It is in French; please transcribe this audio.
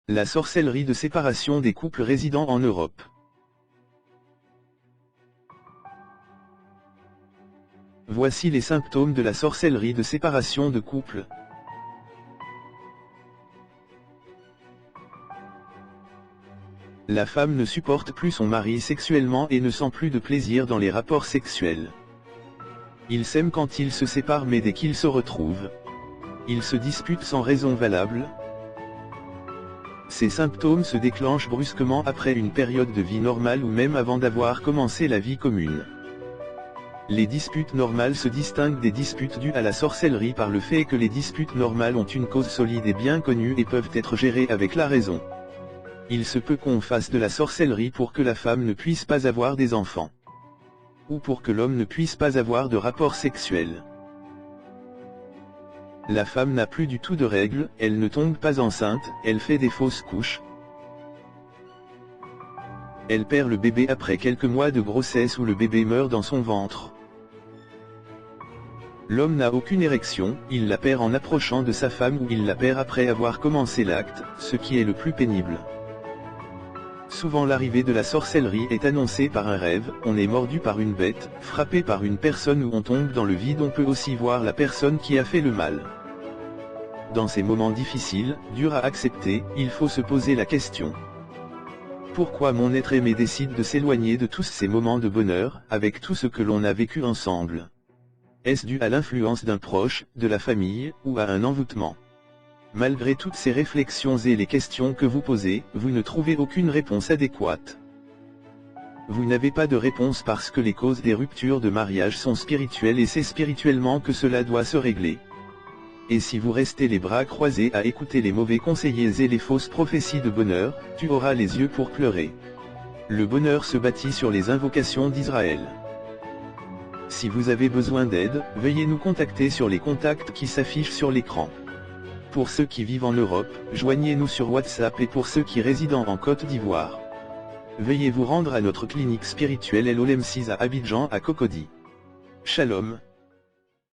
La sorcellerie de séparation des couples résidant en Europe. Voici les symptômes de la sorcellerie de séparation de couple. La femme ne supporte plus son mari sexuellement et ne sent plus de plaisir dans les rapports sexuels. Ils s'aiment quand ils se séparent, mais dès qu'ils se retrouvent, ils se disputent sans raison valable. Ces symptômes se déclenchent brusquement après une période de vie normale ou même avant d'avoir commencé la vie commune. Les disputes normales se distinguent des disputes dues à la sorcellerie par le fait que les disputes normales ont une cause solide et bien connue et peuvent être gérées avec la raison. Il se peut qu'on fasse de la sorcellerie pour que la femme ne puisse pas avoir des enfants, ou pour que l'homme ne puisse pas avoir de rapport sexuel. La femme n'a plus du tout de règles, elle ne tombe pas enceinte, elle fait des fausses couches. Elle perd le bébé après quelques mois de grossesse ou le bébé meurt dans son ventre. L'homme n'a aucune érection, il la perd en approchant de sa femme ou il la perd après avoir commencé l'acte, ce qui est le plus pénible. Souvent l'arrivée de la sorcellerie est annoncée par un rêve, on est mordu par une bête, frappé par une personne ou on tombe dans le vide. On peut aussi voir la personne qui a fait le mal. Dans ces moments difficiles, durs à accepter, il faut se poser la question. Pourquoi mon être aimé décide de s'éloigner de tous ces moments de bonheur, avec tout ce que l'on a vécu ensemble? Est-ce dû à l'influence d'un proche, de la famille, ou à un envoûtement? Malgré toutes ces réflexions et les questions que vous posez, vous ne trouvez aucune réponse adéquate. Vous n'avez pas de réponse parce que les causes des ruptures de mariage sont spirituelles et c'est spirituellement que cela doit se régler. Et si vous restez les bras croisés à écouter les mauvais conseillers et les fausses prophéties de bonheur, tu auras les yeux pour pleurer. Le bonheur se bâtit sur les invocations d'Israël. Si vous avez besoin d'aide, veuillez nous contacter sur les contacts qui s'affichent sur l'écran. Pour ceux qui vivent en Europe, joignez-nous sur WhatsApp et pour ceux qui résident en Côte d'Ivoire, veuillez vous rendre à notre clinique spirituelle El Olem 6 à Abidjan à Cocody. Shalom.